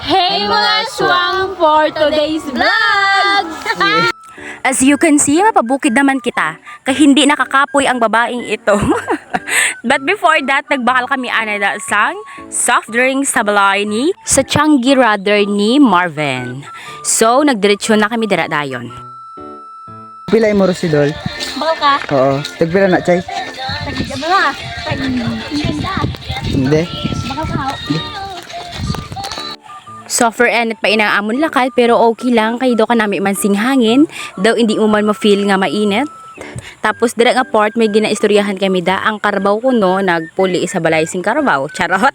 Hey mga aswang for today's vlog! As you can see, mapabukid naman kita kaya hindi nakakapoy ang babaeng ito. But before that, nagbakal kami anada sang soft drinks sa balay ni sa Changi rather ni Marvin. So, nagdiretsyon na kami dira dayon. Pila mo Rosidol? Bakal ka? Oo. Tagpila na, Chay? Tagigyan mo nga. Tagiganda. Hindi. Bakal ka? Suffer and pa inang amon lakal pero okay lang kay do ka nami mansing hangin daw hindi mo man ma-feel nga mainit. Tapos dira nga port may ginaistoryahan kami da ang Carabao ko no nagpuli sa balay sing Carabao. Charot.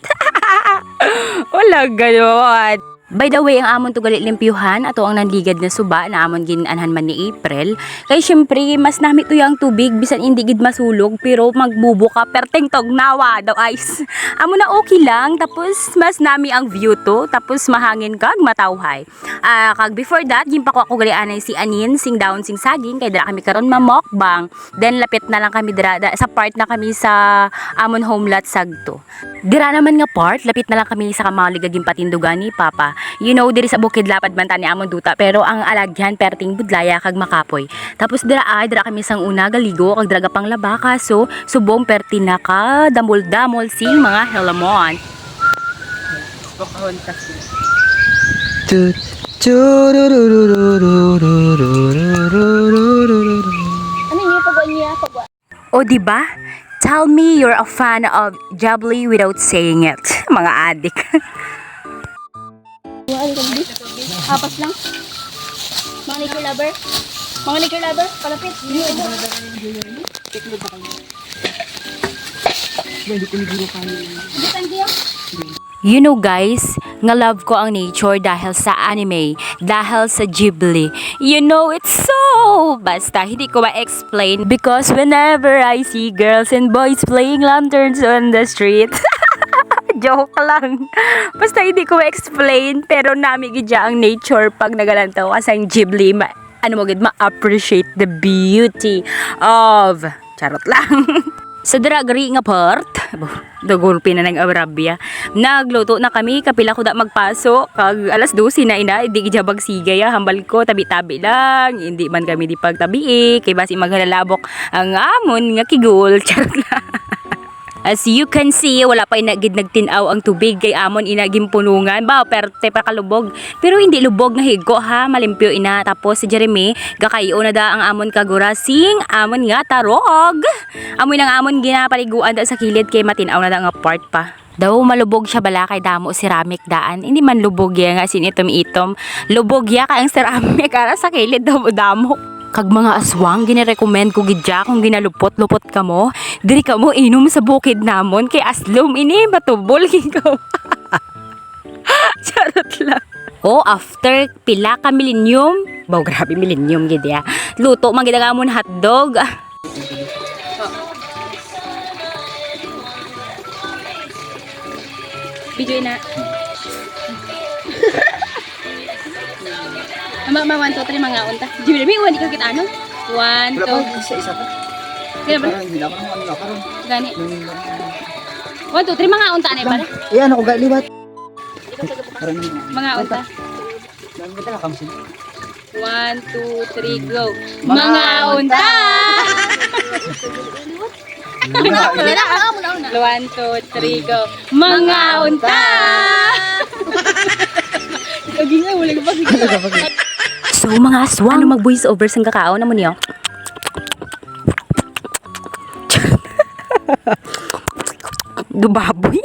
Wala ganoon. By the way, ang amon to galit limpyuhan ato ang nanligad na suba na amon ginanhan man ni April. Kay syempre mas nami to yang tubig bisan hindi gid masulog pero magbubo ka perteng tognawa daw ice. Amo na okay lang tapos mas nami ang view to tapos mahangin kag matawhay. Kag before that gimpako ako gali anay si Anin sing down sing saging kay dira kami karon mamokbang. Then lapit na lang kami dira sa part na kami sa amon home lot sagto. Dira naman nga part lapit na lang kami sa kamaligaging patindugan ni Papa. You know, diri sa bukid lapad man tani amon duta pero ang alagyan perting budlaya kag makapoy. Tapos dira kami sang una galigo kag draga pang labaka so subong perti naka damol-damol sing mga helamon. Ano niya pagwa niya? Pagwa. O diba? Tell me you're a fan of Jubbly without saying it. Mga adik. Ano ka bilis? Apas lang. Mga liquor lover. Mga liquor lover. Palapit. You know guys, nga love ko ang nature dahil sa anime, dahil sa Ghibli. You know it's so, basta hindi ko ma-explain because whenever I see girls and boys playing lanterns on the street, joke lang. Basta hindi ko ma-explain pero nami gidya ang nature pag nagalantaw ka sa Ghibli. Ano mo gid ma-appreciate the beauty of, charot lang. Sa dragri nga part, dagulpi na ng Arabia. Nagluto na kami, kapila ko da magpasok. Kag alas 12 na ina, hindi gidya bagsigay hambal ko, tabi-tabi lang. Hindi man kami di pagtabi kay basi maghalalabok ang amon nga kigul. Charot lang. As you can see, wala pa inagid nagtinaw ang tubig kay amon inagim punungan. Ba, perte pa kalubog. Pero hindi lubog na higo ha, malimpyo ina. Tapos si Jeremy, gakayo na da ang amon kagurasing, amon nga tarog. Amoy nang amon ginapaliguan da sa kilid kay matinaw na da nga part pa. Daw malubog siya bala kay damo ceramic daan. Hindi man lubog ya nga sinitom-itom. Lubog ya ka ang ceramic ara sa kilid daw damo. Kag mga aswang ginirecommend ko gidya kung ginalupot-lupot ka mo, diri ka mo inom sa bukid namon kay aslom ini matubol ko. Charot lang. Oh, after pila ka millennium, baw grabe millennium gid ya. Luto man gid ang amon hotdog. Video na. Mama, 1, 2, 3, mga unta. Jeremy, hindi ka kita ano? 1, 2. Isa-isa pa. Kaya ba? Hindi na ako ano na karon. Gani. 1, 2, 3, mga unta na ba? Ano ko galibat? Mga unta. Kita na kamsin. 1, 2, 3, go. Mga unta! 1, 2, 3, go. Mga unta! Lagi nga, wala ka pa. So mga aswang, ano mag-voice over sang kakao na mo niyo? Dubaboy.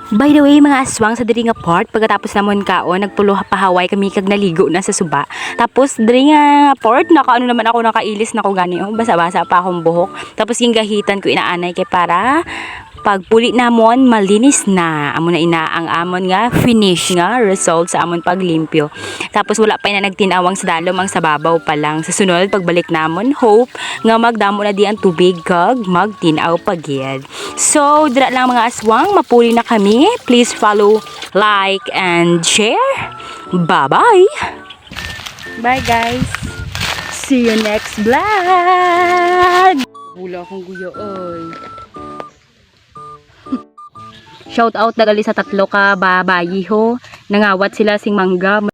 By the way, mga aswang sa diri nga part, pagkatapos namon kaon, nagpulo pahaway kami kag naligo na sa suba. Tapos diri nga part, nakaano naman ako nakailis na ko gani, basa-basa pa akong buhok. Tapos gingahitan ko inaanay kay para pagpuli namon malinis na amo na ina ang amon nga finish nga result sa amon paglimpyo. Tapos wala pa na nagtinawang sa dalom ang sababaw pa lang. Sa sunod pagbalik namon hope nga magdamo na di ang tubig kag magtinaw pagyed. So dira lang mga aswang, mapuli na kami. Please follow, like and share. Bye bye. Bye guys. See you next vlog. Hula akong guyo oy. Shout out nagali sa tatlo ka babayi ho. Nangawat sila sing mangga.